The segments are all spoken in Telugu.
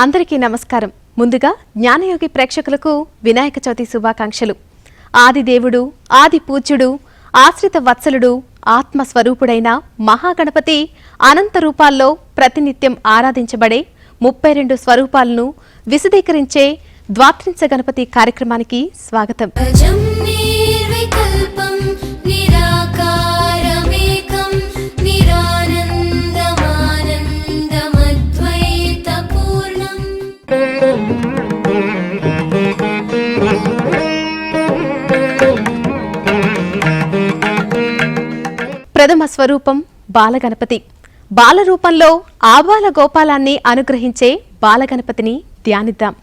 అందరికీ నమస్కారం. ముందుగా జ్ఞానయోగి ప్రేక్షకులకు వినాయక చవితి శుభాకాంక్షలు. ఆదిదేవుడు, ఆది పూజ్యుడు, ఆశ్రిత వత్సలుడు, ఆత్మస్వరూపుడైన మహాగణపతి అనంత రూపాల్లో ప్రతినిత్యం ఆరాధించబడే 32 స్వరూపాలను విశదీకరించే ద్వాత్రింశ గణపతి కార్యక్రమానికి స్వాగతం. ప్రథమ స్వరూపం బాలగణపతి. బాలరూపంలో ఆబాల గోపాలాన్ని అనుగ్రహించే బాలగణపతిని ధ్యానిద్దాం.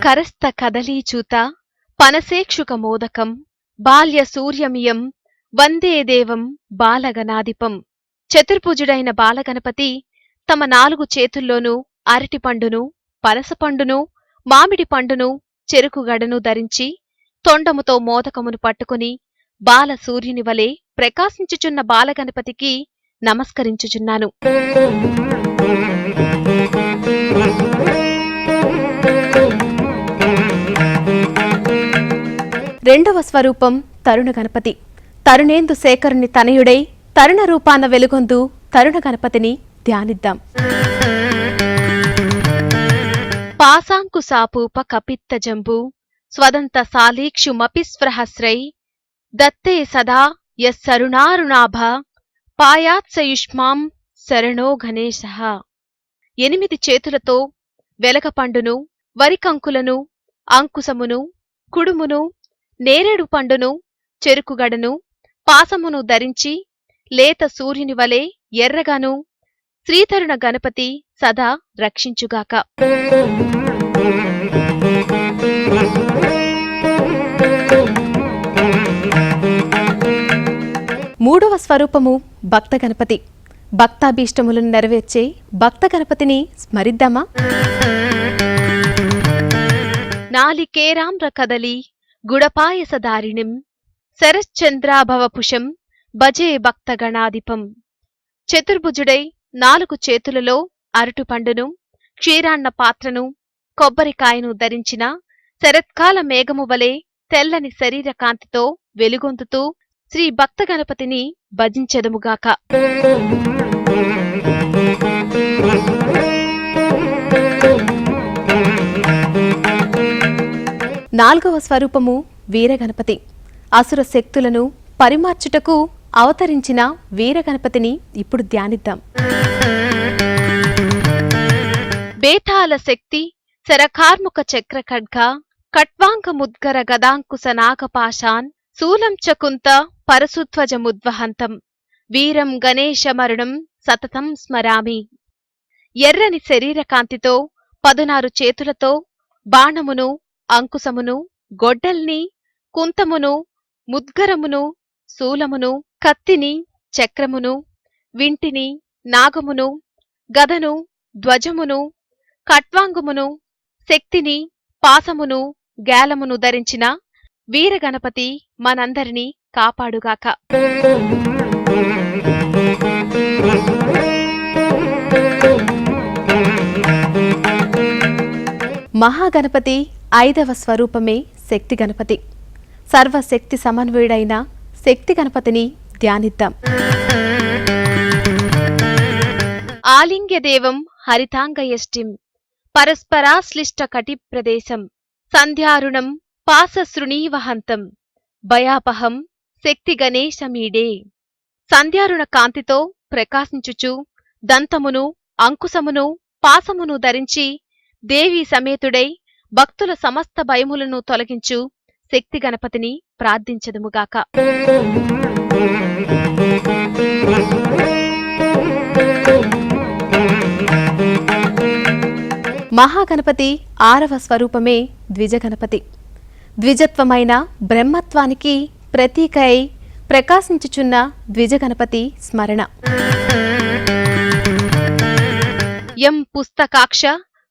కరస్థ కదలీచూత పనసేక్షుక మోదకం బాల్య సూర్యమియం వందే దేవం బాలగణాధిపం. చతుర్భుజుడైన బాలగణపతి తమ 4 చేతుల్లోనూ అరటిపండును, పనసపండును, మామిడి పండును, చెరుకుగడను ధరించి తొండముతో మోదకమును పట్టుకుని బాల సూర్యుని వలె ప్రకాశించుచున్న బాలగణపతికి నమస్కరించుచున్నాను. రెండవ స్వరూపం తరుణ గణపతి. తరుణేందు శేఖరుని తనయుడై తరుణ రూపాన వెలుగొందు తరుణ గణపతిని ధ్యానిద్దాం. పాశాంకుశాపూప కపిత్త జంబు స్వదంత సాలీక్షుమపిస్పృహస్రై దత్తే సదా యస్సరుణారుణాభ పాయాత్సయుష్మాం శరణో గణేశః. 8 చేతులతో వెలగపండును, వరికంకులను, అంకుశమును, కుడుమును, నేరేడు పండును, చెరుకుగడను, పాసమును ధరించి లేత సూర్యుని వలె ఎర్రగాను శ్రీతరుణ గణపతి సదా రక్షించుగాక. మూడవ స్వరూపము భక్త గణపతి. భక్తాభీష్టములను నెరవేర్చే భక్త గణపతిని స్మరిద్దామా? నాలికేరామ్ర కదలి గుడపాయసదారిణిం శరశ్చంద్రాభవపుషం భజే భక్త గణాధిపం. చతుర్భుజుడై 4 చేతులలో అరటిపండును, క్షీరాన్న పాత్రను, కొబ్బరికాయను ధరించిన శరత్కాల మేఘము వలె తెల్లని శరీర కాంతితో వెలుగొందుతూ శ్రీ భక్త గణపతిని భజించెదముగాక. నాలుగవ స్వరూపము వీరగణపతి. అసుర శక్తులను పరిమార్చుటకు అవతరించిన వీరగణపతిని ఇప్పుడు ధ్యానిద్దాం. బేతాల శక్తి శరకార్ముక చక్ర ఖడ్గ కట్వాంక ముద్గర గదాంకుశ నాగపాశాన్ శూలం చకుంత పరశుధ్వజముద్వహంతం వీరం గణేశమరుణం సతతం స్మరామి. ఎర్రని శరీరకాంతితో 16 చేతులతో బాణమును, అంకుశమును, గొడ్డల్ని, కుంతమును, ముద్గరమును, శూలమును, కత్తిని, చక్రమును, వింటిని, నాగమును, గదను, ధ్వజమును, ఖట్వాంగమును, శక్తిని, పాసమును, గ్యాలమును ధరించిన వీరగణపతి మనందరినీ కాపాడుగాక. మహాగణపతి 5వ స్వరూపమే శక్తి గణపతి. సర్వశక్తి సమన్వయుడైన శక్తి గణపతిని ధ్యానిద్దాం. ఆలింగ్యదేవం హరితాంగయష్టిం పరస్పరాశ్లిష్ట కటిప్రదేశం సంధ్యారుణం పాసశృణీవహంతం భయాపహం శక్తి గణేశమీడే. సంధ్యారుణ కాంతితో ప్రకాశించుచు దంతమును, అంకుశమును, పాసమును ధరించి దేవీ సమేతుడై భక్తుల సమస్త భయములను తొలగించు శక్తి గణపతిని ప్రార్థించదుముగాక. మహాగణపతి 6వ స్వరూపమే ద్విజగణపతి. ద్విజత్వమైన బ్రహ్మత్వానికి ప్రతీక అయి ప్రకాశించుచున్న ద్విజగణపతి స్మరణ. యం పుస్తకాక్ష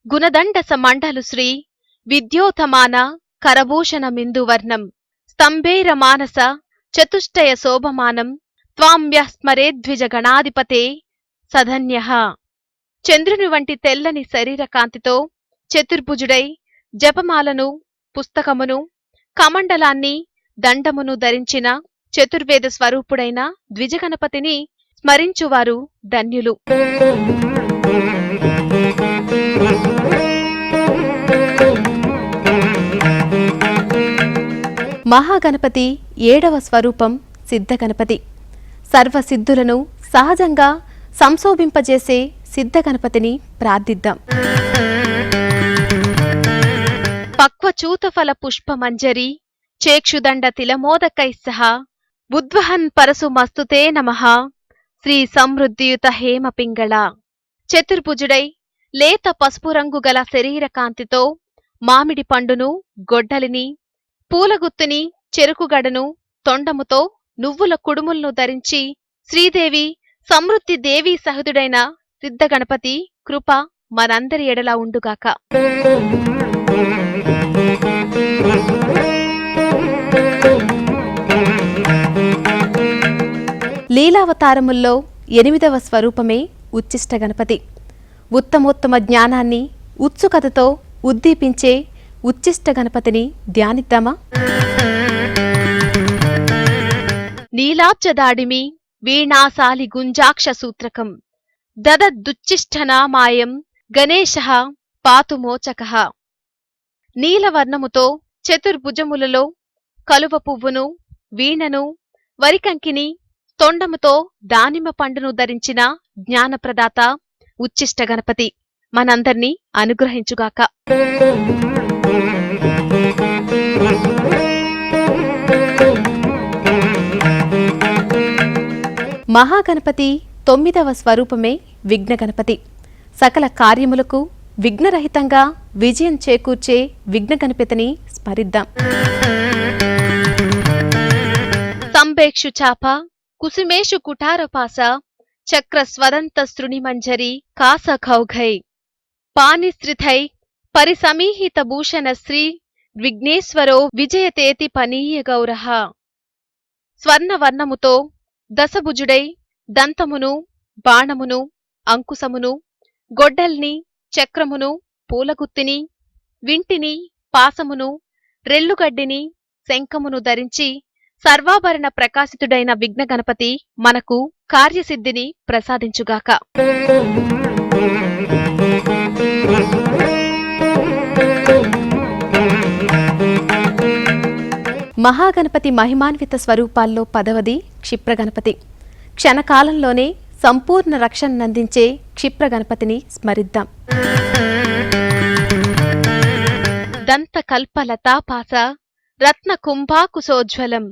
గుణదండస మండలు శ్రీ విద్యోతమాన కరభూషణమిందువర్ణం స్తంభైరమానస చతుష్టయ శోభమానం త్వాం యః స్మరేద్విజగణాధిపతే సధన్యః. చంద్రుని వంటి తెల్లని శరీర కాంతితో చతుర్భుజుడై జపమాలను, పుస్తకమును, కమండలాన్ని, దండమును ధరించిన చతుర్వేద స్వరూపుడైన ద్విజగణపతిని స్మరించువారు ధన్యులు. మహాగణపతి 7వ స్వరూపం సిద్ధగణపతి. సర్వసిద్ధులను సహజంగా సంశోభింపజేసే సిద్ధగణపతిని ప్రార్థిద్దాం. పక్వచూతఫల పుష్పమంజరి చేక్షుదండ తిలమోదకైస్సహ బుద్వహన్ పరసు మస్తుతే నమః శ్రీ సమృద్ధియుత హేమ పింగళ. చతుర్భుజుడై లేత పసుపు రంగు గల శరీర కాంతితో మామిడి పండును, గొడ్డలిని, పూలగుత్తుని, చెరుకుగడను, తొండముతో నువ్వుల కుడుములను ధరించి శ్రీదేవి సమృద్ధి దేవీ సహితుడైన సిద్ధగణపతి కృప మనందరి ఎడల ఉండుగాక. లీలావతారముల్లో 8వ స్వరూపమే ఉచ్చిష్ట గణపతి. ఉత్తమోత్తమ జ్ఞానాన్ని ఉత్సుకతతో ఉద్దీపించే ఉచ్చిష్ట గణపతిని ధ్యానిద్దామా? నీలాబ్జదాడిమి వీణాసాలి గుంజాక్ష సూత్రకం దదద్దుచ్చిష్టనామాయం గణేశః పాతుమోచకః. నీలవర్ణముతో చతుర్భుజములలో కలువ పువ్వును, వీణను, వరికంకిని, తొండముతో దానిమ్మ పండును ధరించిన జ్ఞానప్రదాత ఉచ్చిష్ట గణపతి మనందర్నీ అనుగ్రహించుగాక. మహాగణపతి 9వ స్వరూపమే విఘ్నగణపతి. సకల కార్యములకు విఘ్నరహితంగా విజయం చేకూర్చే విఘ్నగణపతిని స్మరిద్దాం. సంబేక్షు చాప కుసుమేషు కుటారపాస చక్ర స్వదంత స్తృణిమంజరి కాస ఖౌఘై పానిశ్రితై పరిసమీహిత భూషణ శ్రీ విఘ్నేశ్వరో విజయతేతి పనీయ గౌరః. స్వర్ణవర్ణముతో దశభుజుడై దంతమును, బాణమును, అంకుశమును, గొడ్డల్ని, చక్రమును, పూలగుత్తిని, వింటిని, పాసమును, రెల్లుగడ్డిని, శంఖమును ధరించి సర్వాభరణ ప్రకాశితుడైన విఘ్నగణపతి మనకు కార్యసిద్ధిని ప్రసాదించుగాక. మహాగణపతి మహిమాన్విత స్వరూపాల్లో 10వది క్షిప్రగణపతి. క్షణకాలంలోనే సంపూర్ణ రక్షణనందించే క్షిప్రగణపతిని స్మరిద్దాం. దంత కల్పలతాపాస రత్న కుంభాకుశోజ్వలం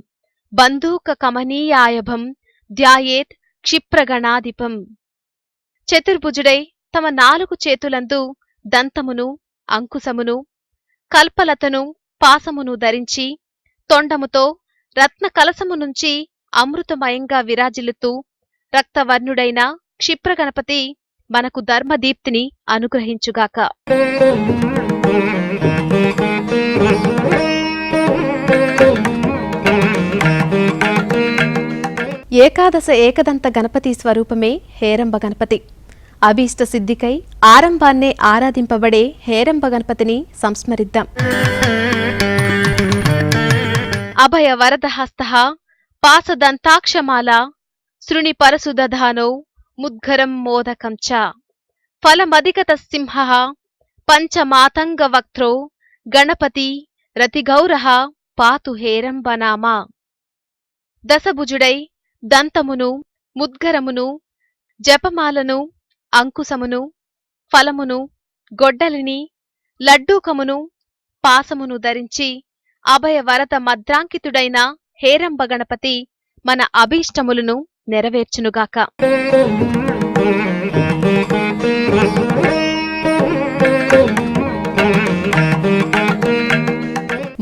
బంధూక కమనీయాయభం ధ్యాయేత్ క్షిప్రగణాధిపం. చతుర్భుజుడై తమ 4 చేతులందు దంతమును, అంకుశమును, కల్పలతను, పాసమును ధరించి తొండముతో రత్న కలసము నుంచి అమృతమయంగా విరాజిల్లుతూ రక్తవర్ణుడైన క్షిప్రగణపతి మనకు ధర్మదీప్తిని అనుగ్రహించుగాక. ఏకాదశ ఏకదంత గణపతి స్వరూపమే హేరంబ గణపతి. అభీష్ట సిద్ధికై ఆరంభాన్నే ఆరాధింపబడే హేరంబ గణపతిని సంస్మరిద్దాం. అభయ వరదహస్తః పాసదంతాక్షమాల శృణి పరసుదధానో ముద్గరం మోదకం చ ఫలమధిగత సింహః పంచమాతంగ వక్త్రో గణపతి రతిగౌరః పాతు హేరంబనామా. దశభుజుడై దంతమును, ముద్గరమును, జపమాలను, అంకుశమును, ఫలమును, గొడ్డలిని, లడ్డూకమును, పాసమును ధరించి అభయ వరద మద్రాంకితుడైన హేరంబ గణపతి మన అభీష్టములను నెరవేర్చునుగాక.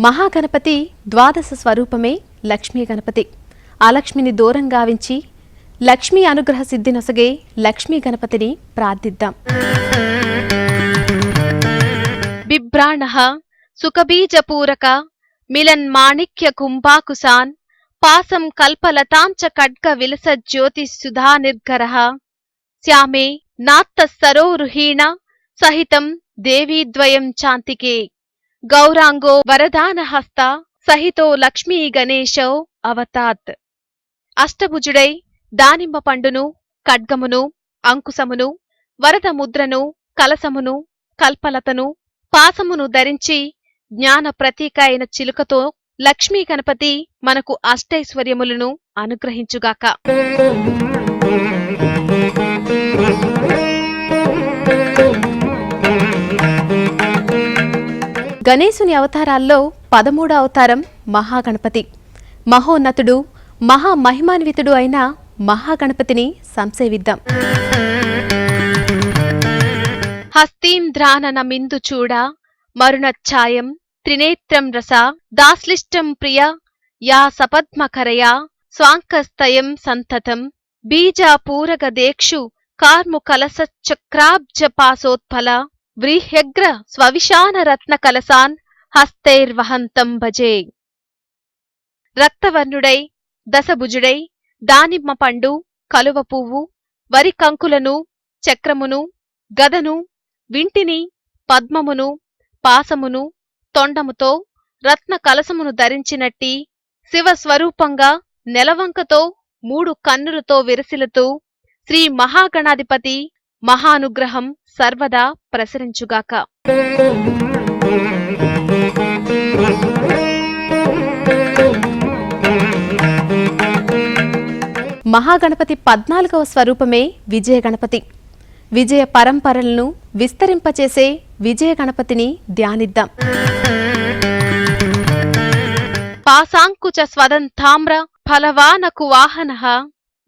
మహాగణపతి ద్వాదశ స్వరూపమే లక్ష్మీ గణపతి. అలక్ష్మిని దూరం గావించి లక్ష్మీ అనుగ్రహ సిద్ధినొసగే లక్ష్మీ గణపతిని ప్రార్థిద్దాం. బిభ్రాణః సుఖబీజపూరక మిలన్మాణిక్య కుంభాకుశాన్ పాసం కల్పలతాం చ ఖడ్గ విలస జ్యోతి సుధా నిర్గరః శ్యామే నాత్త సరోరుహీణ సహితం దేవీద్వయం చాంతికే గౌరాంగో వరదానహస్త సహితో లక్ష్మీ గణేశౌ అవతాత్. అష్టభుజుడై దానిమ్మ పండును, ఖడ్గమును, అంకుశమును, వరద ముద్రను, కలసమును, కల్పలతను, పాసమును ధరించి జ్ఞాన ప్రతీక అయిన చిలుకతో లక్ష్మీ గణపతి మనకు అష్టైశ్వర్యములను అనుగ్రహించుగాక. గణేశుని అవతారాల్లో 13వ అవతారం మహాగణపతి. మహోన్నతుడు, మహామహిమాన్వితుడు అయిన మహాగణపతిని సంసేవిద్దాం. హస్తీంద్రాననమిందు చూడ మరుణఛాయం త్రినేత్రం రస దాశ్లిష్టం ప్రియ యా సపద్మకరయా స్వాంకస్తయం సంతతం బీజాపూరగదేక్షు కార్ముకలసచక్రాబ్జపాసోత్పల వ్రీహ్యగ్ర స్వవిశానరత్న కలసాన్ హస్తైర్వహంతం భజే. రక్తవర్ణుడై దశభుజుడై దానిమ్మ పండు, కలువ పువ్వు, వరి కంకులను, చక్రమును, గదను, వింటిని, పద్మమును, పాసమును, తొండముతో రత్న కలసమును ధరించినట్టి శివస్వరూపంగా నెలవంకతో 3 కన్నులతో విరసిల్లుతూ శ్రీ మహాగణాధిపతి మహానుగ్రహం సర్వదా ప్రసరించుగాక. మహాగణపతి 14వ స్వరూపమే విజయగణపతి. విజయ పరంపరలను విస్తరింపచేసే విజయగణపతిని ధ్యానిద్దాం. పాశాంకుచ స్వదంతామ్ర ఫలవానకు వాహనః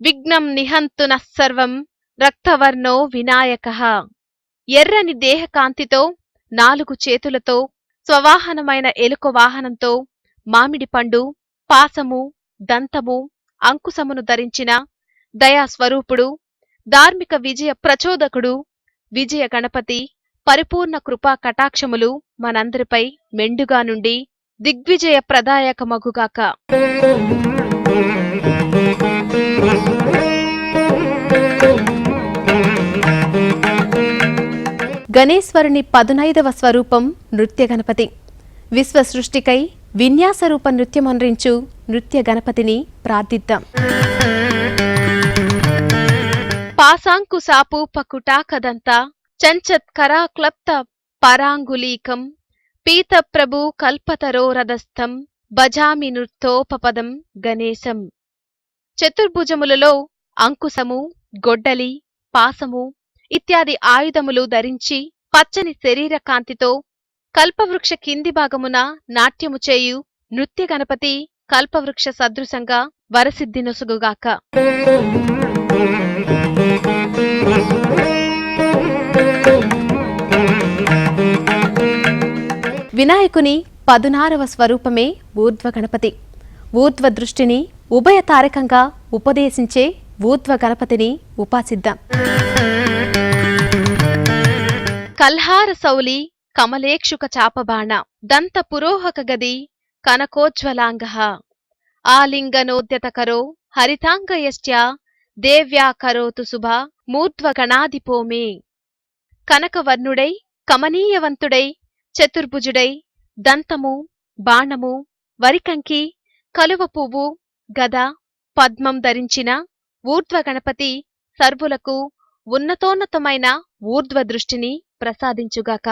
విఘ్నం నిహంతు నఃసర్వం రక్తవర్ణో వినాయకః. ఎర్రని దేహకాంతితో 4 చేతులతో స్వవాహనమైన ఎలుక వాహనంతో మామిడి పండు, పాసము, దంతము, అంకుశమును ధరించిన దయాస్వరూపుడు, ధార్మిక విజయ ప్రచోదకుడు విజయ గణపతి పరిపూర్ణ కృపా కటాక్షములు మనందరిపై మెండుగా నుండి దిగ్విజయ ప్రదాయకమగుగాక. గణేశ్వరుని 15వ స్వరూపం నృత్య గణపతి. విశ్వ సృష్టికై విన్యాసరూప నృత్యమనరించు నృత్య గణపతిని ప్రార్థిద్దాం. పాశాంకుశాపూపకుటాకదంత చంచత్కరా క్లప్త పరాంగులీకం పీతప్రభు కల్పతరోరదస్థం భజామి నృత్తోపపదం గణేశం. చతుర్భుజములలో అంకుశము, గొడ్డలి, పాసము ఇత్యాది ఆయుధములు ధరించి పచ్చని శరీర కాంతితో కల్పవృక్ష కింది భాగమున నాట్యము చేయు నృత్య గణపతి కల్పవృక్ష సదృశంగా వరసిద్ధి నొసుగుగాక. వినాయకుని 16వ స్వరూపమే ఊర్ధ్వ గణపతి. ఊర్ధ్వ దృష్టిని ఉభయతారకంగా ఉపదేశించే ఊర్ధ్వ గణపతిని ఉపాసిద్దాం. కల్హార సౌలి కమలేక్షుక చాపబాణ దంత పురోహక గది కనకోజ్వలాంగః ఆలింగనోద్యతకరో హరితాంగయశ్చ దేవ్యా కరోతు శుభ మూర్ధ్వ గణాధిపో మే. కనకవర్ణుడై కమనీయవంతుడై చతుర్భుజుడై దంతము, బాణము, వరికంకి, కలువ పువ్వు, గద, పద్మం ధరించిన ఊర్ధ్వ గణపతి సర్వులకు ఉన్నతోన్నతమైన ఊర్ధ్వ దృష్టిని ప్రసాదించుగాక.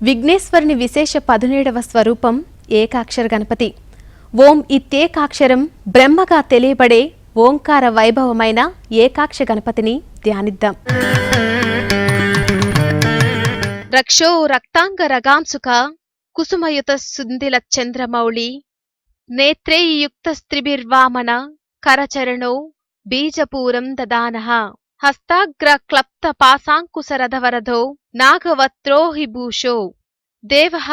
విఘ్నేశ్వరుని విశేష 17వ స్వరూపం ఏకాక్షర గణపతి. ఓం ఇత్యేకాక్షరం బ్రహ్మగా తెలియబడే ఓంకార వైభవమైన ఏకాక్ష గణపతిని ధ్యానిద్దాం. రక్షో రక్తాంగ రగాంసుక కుసుమయుత సుందిల చంద్రమౌళి నేత్రైయుక్త స్త్రిభిర్వామన కరచరణో బీజపూరం దదానః హస్తాగ్ర క్లప్త పాశాంకుశరథవరధో నాగవత్రో హి భూషో దేవః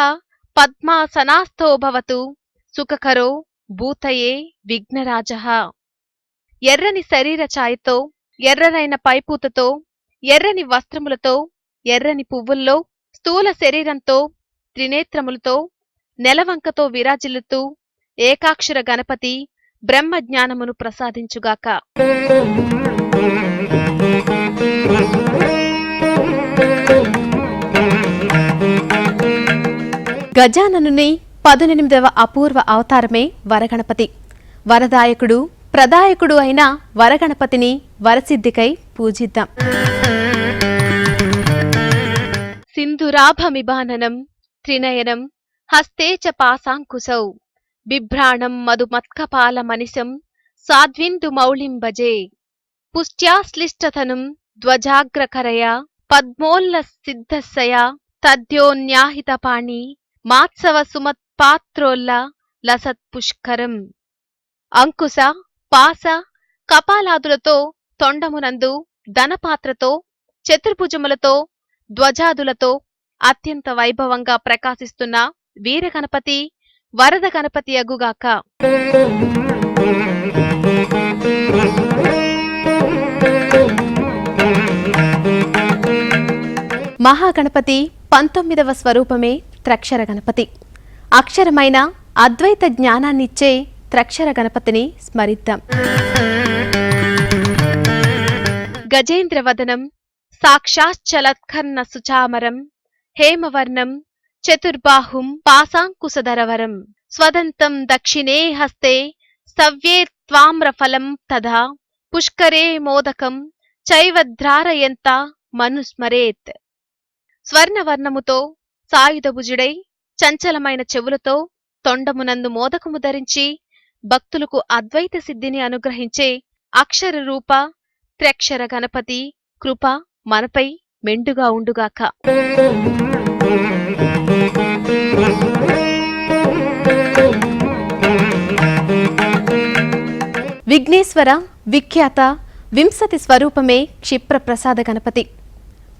పద్మాసనాస్థో భవతు సుఖకరో భూతయే విఘ్నరాజః. ఎర్రని శరీర ఛాయతో, ఎర్రనైన పైపూతతో, ఎర్రని వస్త్రములతో, ఎర్రని పువ్వుల్లో, స్థూల శరీరంతో, త్రినేత్రములతో, నెలవంకతో విరాజిల్లుతూ ఏకాక్షర గణపతి బ్రహ్మజ్ఞానమును ప్రసాదించుగాక. గజాననుని 18వ అపూర్వ అవతారమే వరగణపతి. వరదాయకుడు ప్రదాయకుడు అయిన వరగణపతిని వరసిద్ధికై పూజిద్దాం. సింధురాభమిబాననం త్రినయనం హస్తే చ పాశాంకుశౌ బిభ్రాణం మధుమత్కపాలమనిశం సాధ్విందు మౌళిం భజే పుష్ట్యాశ్లిష్టతనుం ధ్వజాగ్రకరయా పద్మోల్ల సిద్ధస్సయా తద్యోన్యాహితపాణి మాత్సవ సుమత్పాత్రోల్ల లసత్పుష్కరం. అంకుశ పాస కపాలాదులతో తొండమునందు ధనపాత్రతో చతుర్భుజములతో ధ్వజాదులతో అత్యంత వైభవంగా ప్రకాశిస్తున్న వీరగణపతి వరద గణపతి అగుగాక. మహాగణపతి 19వ స్వరూపమే త్రక్షర గణపతి. అక్షరమైన అద్వైత జ్ఞానాన్నిచ్చే త్రక్షర గణపతిని స్మరిద్దాం. గజేంద్రవదనం సాక్షాచ్చలత్కర్ణ సుచామరం హేమవర్ణం చతుర్బాహుం పాశాంకుశధరవరం స్వదంతం దక్షిణే హస్తే సవ్యే త్వామ్రఫలం తథా పుష్కరే మోదకం చైవద్రారయంత మనుస్మరేత్. స్వర్ణవర్ణముతో సాయుధభుజుడై చంచలమైన చెవులతో తొండమునందు మోదకము ధరించి భక్తులకు అద్వైత సిద్ధిని అనుగ్రహించే అక్షర రూప త్రక్షర గణపతి కృప మనపై మెండుగా ఉండుగాక. విఘ్నేశ్వర విఖ్యాత వింశతి స్వరూపమే క్షిప్ర ప్రసాద గణపతి.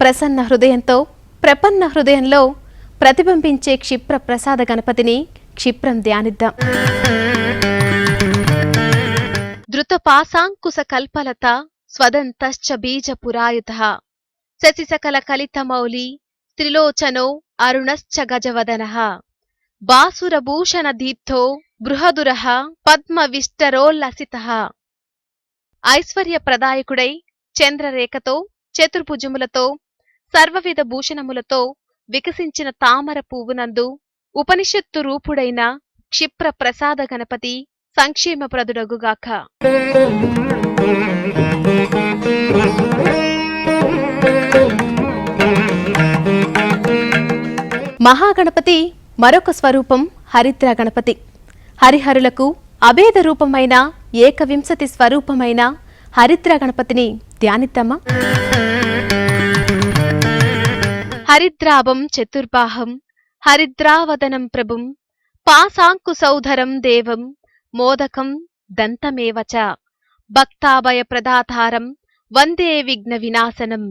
ప్రసన్న హృదయంతో ప్రపన్న హృదయంలో ప్రతిబింబించే క్షిప్ర ప్రసాద గణపతిని క్షిప్రం ధ్యానిద్దాం. ధృతపాశాంకుశ కల్పలత స్వదంతశ్చ బీజ పురాయుధః శశిసకల కలితమౌలి త్రిలోచనో అరుణశ్చ గజవదనః బాసురభూషణ దీప్తో బృహదురః పద్మవిష్టరోల్లసితః. ఐశ్వర్య ప్రదాయకుడై చంద్రరేఖతో చతుర్భుజములతో సర్వవిధ భూషణములతో వికసించిన తామర పువ్వునందు ఉపనిషత్తు రూపుడైన క్షిప్ర ప్రసాద గణపతి సంక్షేమప్రదుడగుగాక. మహాగణపతి మరొక స్వరూపం హరిద్ర గణపతి. హరిహరులకు అభేద రూపమైన ఏకవింశతి స్వరూపమైన హరిద్ర గణపతిని ధ్యానిద్దామా. హరిద్రాభం చతుర్బాహం హరిద్రావదనం ప్రభుం పాశాంకుశౌధరం దేవం మోదకం దంతమేవచ భక్తాభయ ప్రదాతారం వందే విఘ్న వినాశనం.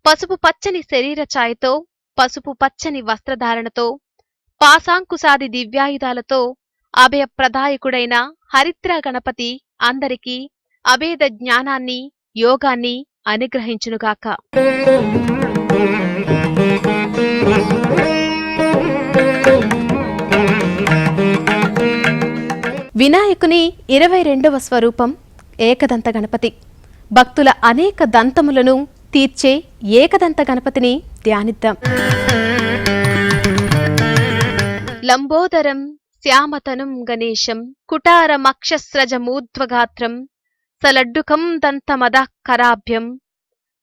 పసుపు పచ్చని శరీర ఛాయతో పసుపు పచ్చని వస్త్రధారణతో పాశాంకుశాది దివ్యాయుధాలతో అభయ ప్రదాయకుడైన హరిద్ర గణపతి అందరికీ అభేద జ్ఞానాన్ని యోగాన్ని అనుగ్రహించునుగాక. వినాయకుని 22వ స్వరూపం ఏకదంత గణపతి. భక్తుల అనేక దంతములను తీర్చే ఏకదంత గణపతిని ధ్యానిద్దాం. లంబోదరం శ్యామతనుం గణేశం కుటారమక్షస్రజమూర్ధ్వగాత్రం సలడ్డుకం దంతమదః కరాభ్యం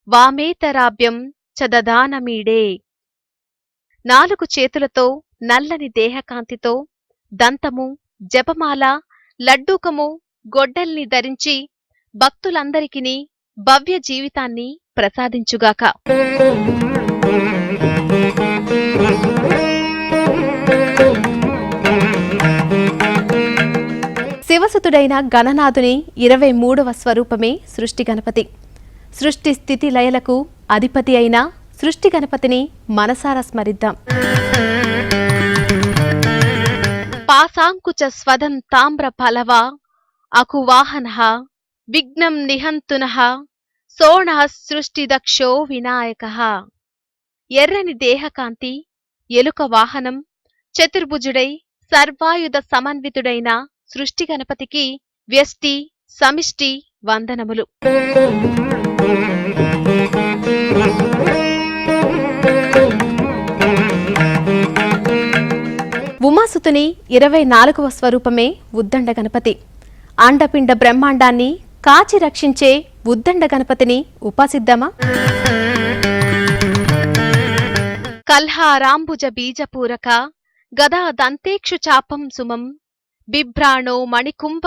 వామేతరాభ్యం చ దదానమీడే. 4 చేతులతో నల్లని దేహకాంతితో దంతము జపమాల లడ్డూకము గొడ్డల్ని ధరించి భక్తులందరికీ భవ్య జీవితాన్ని ప్రసాదించుగాక. శివసుతుడైన గణనాథుని 23వ స్వరూపమే సృష్టి గణపతి. సృష్టి స్థితి లయలకు అధిపతి అయిన సృష్టి గణపతిని మనసారా స్మరిద్దాం. పాశాంకుచ స్వదం తామ్ర ఫలవా అకువాహనః విఘ్నం నిహంతునః సోణః సృష్టిదక్షో వినాయకః. ఎర్రని దేహకాంతి ఎలుక వాహనం చతుర్భుజుడై సర్వాయుధ సమన్వితుడైన సృష్టి గణపతికి వ్యష్టి సమిష్టి వందనములు. ఉమాసుతుని 24వ స్వరూపమే ఉద్దండ గణపతి. అండపిండ బ్రహ్మాండాన్ని కాచి రక్షించే ఉద్దండ గణపతిని ఉపాసిద్దామా? కల్హారాంబుజ బీజపూరక గదా దంతేక్షు చాపం సుమం బిభ్రాణో మణికుంభ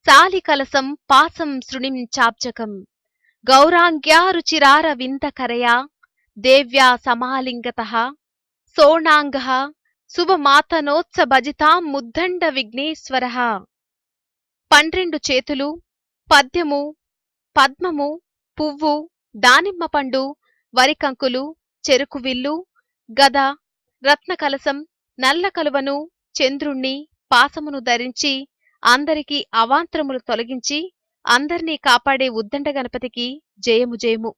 చాలికలసం పాసం శృణిం చాబ్జకం గౌరాంగ్యారుచిరార విందకరయా దేవ్యా సమాలింగతః సోణాంగః శుభమాతనోత్స భజితాం ముద్దండ విఘ్నేశ్వరః. 12 చేతులు, పద్యము, పద్మము, పువ్వు, దానిమ్మ పండు, వరికంకులు, చెరుకు విల్లు, గద, రత్నకలసం, నల్ల కలువను, చంద్రుణ్ణి, పాసమును ధరించి అందరికీ అవాంతరములు తొలగించి అందర్నీ కాపాడే ఉద్దండ గణపతికి జయము జయము.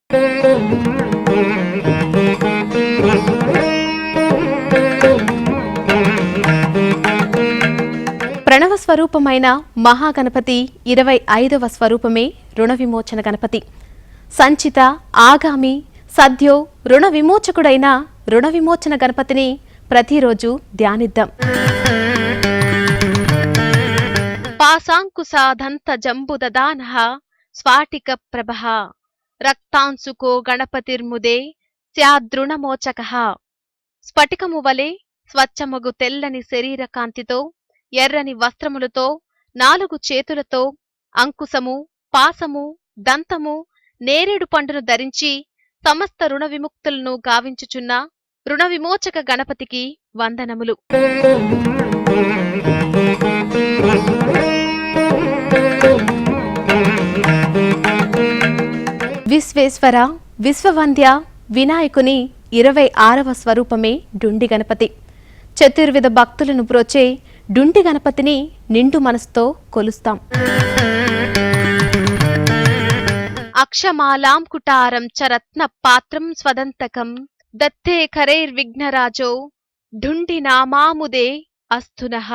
ప్రణవ స్వరూపమైన మహాగణపతి 25వ స్వరూపమే రుణ విమోచన గణపతి. సంచిత, ఆగామి, సద్యో రుణ విమోచకుడైన రుణ విమోచన గణపతిని ప్రతిరోజు ధ్యానిద్దాం. పాశాంకుశాదంత జంబుదదానః స్ఫాటిక ప్రభః రక్తాంశుకో గణపతిర్ముదే స్యాదృణమోచకః. స్ఫటికము వలె స్వచ్ఛమగు తెల్లని శరీర కాంతితో, ఎర్రని వస్త్రములతో, 4 చేతులతో, అంకుశము, పాసము, దంతము, నేరేడు పండును ధరించి సమస్త రుణ విముక్తులను గావించుచున్న రుణ విమోచక గణపతికి వందనములు. విశ్వేశ్వర, విశ్వవంద్య వినాయకుని 26వ స్వరూపమే డుండి గణపతి. చతుర్విధ భక్తులను బ్రోచే డుండి గణపతిని నిండు మనసుతో కొలుస్తాం. అక్షమాలాం కుటారం చరత్న పాత్రం స్వదంతకం దత్తే కరైర్విఘ్నరాజో ఢుండి నామాముదే అస్తునః.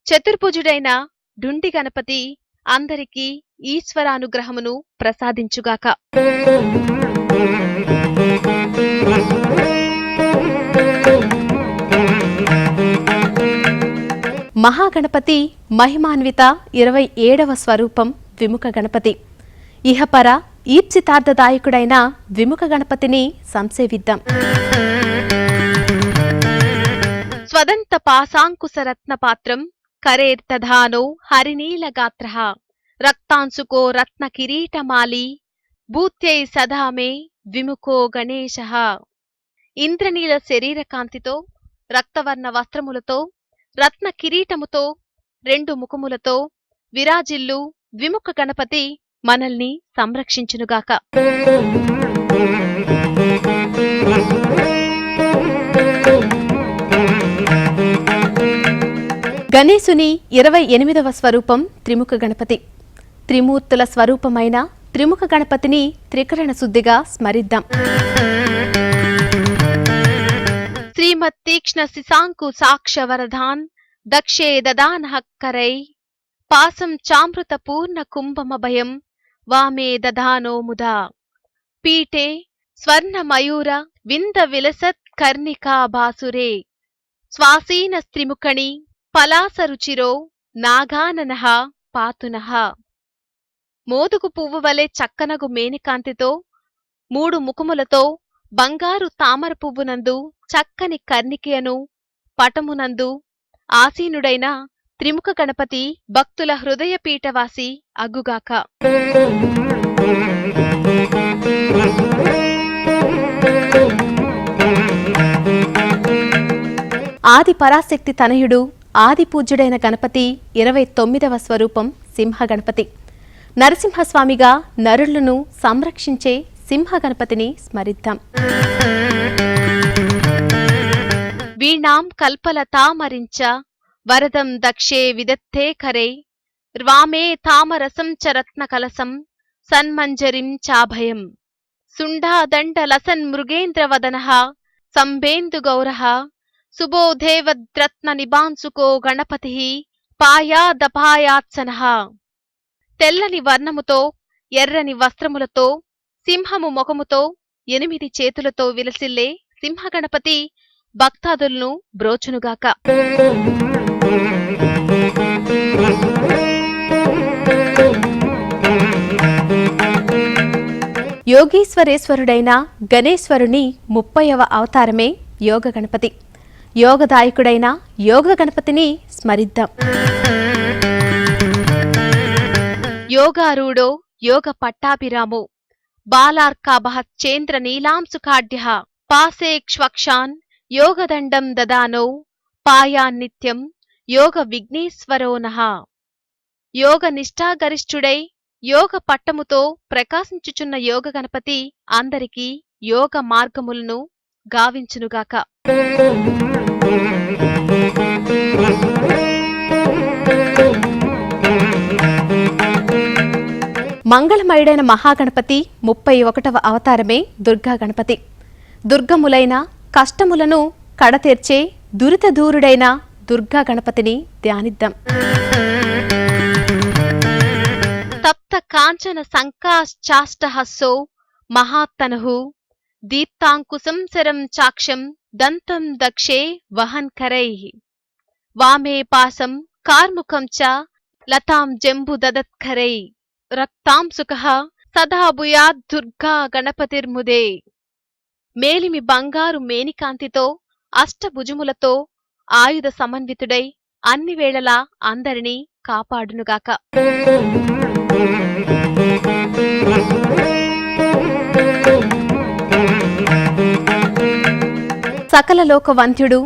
చతుర్భుజుడైన డుండి గణపతి అందరికీ ఈశ్వరానుగ్రహమును ప్రసాదించుగాక. మహాగణపతి మహిమాన్విత 27వ స్వరూపం విముఖ గణపతి. ఇహపర ఈప్సితార్థదాయకుడైన విముఖ గణపతిని సంసేవిద్దాం. స్వదంత పాశాంకుశరత్న పాత్రం కరేర్తధానో హరినీలగాత్రః రక్తాంశుకో రత్న కిరీటమాలి భూత్యై సదా మే విముఖో గణేశః. ఇంద్రనీల శరీర కాంతితో, రక్తవర్ణ వస్త్రములతో, రత్న కిరీటముతో, 2 ముఖములతో విరాజిల్లు విముఖ గణపతి మనల్ని సంరక్షించునుగాక. గణేశుని 28వ స్వరూపం త్రిముఖ గణపతి. త్రిమూర్తుల స్వరూపమైన త్రిముఖ గణపతిని త్రికరణ శుద్ధిగా స్మరిద్దాం. శ్రీమత్తీక్ష్ణ శిశాంకు సాక్ష వరదాన్ దక్షే దదానః కరై పాసం చామృత పూర్ణ కుంభమభయం వామే దధానో ముదా. పీఠే స్వర్ణ మయూర వింద విలసత్ కర్ణికా భాసురే స్వాసీన స్త్రిముఖణి పలాసరుచిరో నాగాననః పాతునః. మోదుగు పువ్వు వలె చక్కనగు మేనికాంతితో, 3 ముఖములతో, బంగారు తామర పువ్వునందు చక్కని కర్ణికయను పటమునందు ఆసీనుడైన త్రిముఖ గణపతి భక్తుల హృదయ పీఠవాసి అగ్గుగాక. ఆది పరాశక్తి తనయుడు ఆది పూజ్యుడైన గణపతి 29వ స్వరూపం సింహ గణపతి. నరసింహస్వామిగా నరులను సంరక్షించే సింహ గణపతిని స్మరిద్దాం. వీణాం కల్పలతామరించ వరదం దక్షే విదత్తే కరే వామే తామరసం చ రత్న కలసం సన్మంజరిం చాభయం. సుండాదండ లసన్ మృగేంద్రవదనః సంబేందు గౌరః సుబోధేవద్రత్న నిబాంసుకో గణపతి పాయాదపాయాత్సనః. తెల్లని వర్ణముతో ఎర్రని వస్త్రములతో సింహము ముఖముతో 8 చేతులతో విలసిల్లే సింహగణపతి భక్తాదులను బ్రోచునుగాక. యోగీశ్వరేశ్వరుడైన గణేశ్వరుని 30వ అవతారమే యోగ గణపతి. యోగదాయకుడైన యోగ గణపతిని స్మరిద్దాం. యోగారూఢో యోగ పట్టాభిరామో బాలార్కాభశ్చేంద్ర నీలాంశుకాఢ్యః పాసేక్ష్వక్షాన్ యోగదండం దదానో పాయాన్నిత్యం యోగ విఘ్నేశ్వరో నః. యోగ నిష్ఠాగరిష్ఠుడై యోగ పట్టముతో ప్రకాశించుచున్న యోగ గణపతి అందరికీ యోగ మార్గములను గావించునుగాక. మంగళమయుడైన మహాగణపతి 31వ అవతారమే దుర్గా గణపతి. దుర్గములైన కష్టములను కడతీర్చే దురిత దూరుడైన దుర్గా గణపతిని ధ్యానిద్దాం. తప్త కాంచన సంకాశ్చాష్టహస్సో మహాత్తనుః దీప్తాంకుశం శరం చాక్షం దంతం దక్షే వహన్ కరైః వామే పాసం కార్ముకం చ లతాం జంబు దదత్కరై రక్తాంశుకః సదా భూయాద్ దుర్గా గణపతిర్ముదే. మేలిమి బంగారు మేనికాంతితో అష్టభుజములతో ఆయుధ సమన్వితుడై అన్ని వేళలా అందరినీ కాపాడునుగాక. సకల లోకవంత్యుడు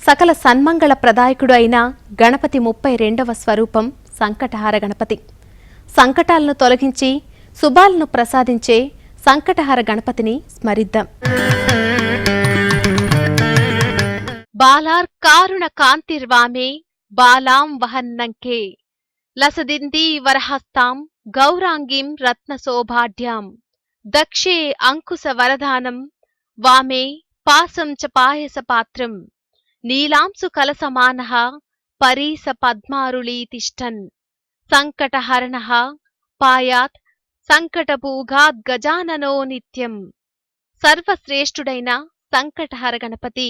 సకల సన్మంగళ ప్రదాయకుడు అయిన గణపతి 32వ స్వరూపం సంకటహార గణపతి. సంకటాలను తొలగించి శుభాలను ప్రసాదించే సంకటహార గణపతిని స్మరిద్దాం. బాలార్కారుణ కాంతిర్వామే బాలాం వహన్నంకే లసదిందీ వరహస్తాం గౌరాంగీం రత్నశోభాఢ్యాం దక్షే అంకుశ వరదానం వామే పాసం చ పాయస పాత్రం నీలాంశు కలసమానః పరీస పద్మారుళీతిష్టన్ సంకటహరణః పాయాత్ సంకటభూగాద్ గజాననో నిత్యం. సర్వశ్రేష్ఠుడైన సంకటహర గణపతి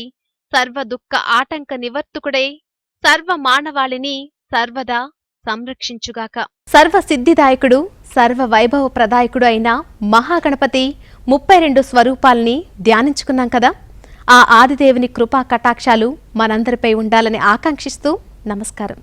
సర్వ దుఃఖ ఆటంక నివర్తుకుడై సర్వ మానవాళిని సర్వదా సంరక్షించుగాక. సర్వ సిద్ధిదాయకుడు సర్వ వైభవ ప్రదాయకుడు అయిన మహాగణపతి 32 స్వరూపాల్ని ధ్యానించుకున్నాం కదా. ఆ ఆదిదేవుని కృపా కటాక్షాలు మనందరిపై ఉండాలని ఆకాంక్షిస్తూ నమస్కారం.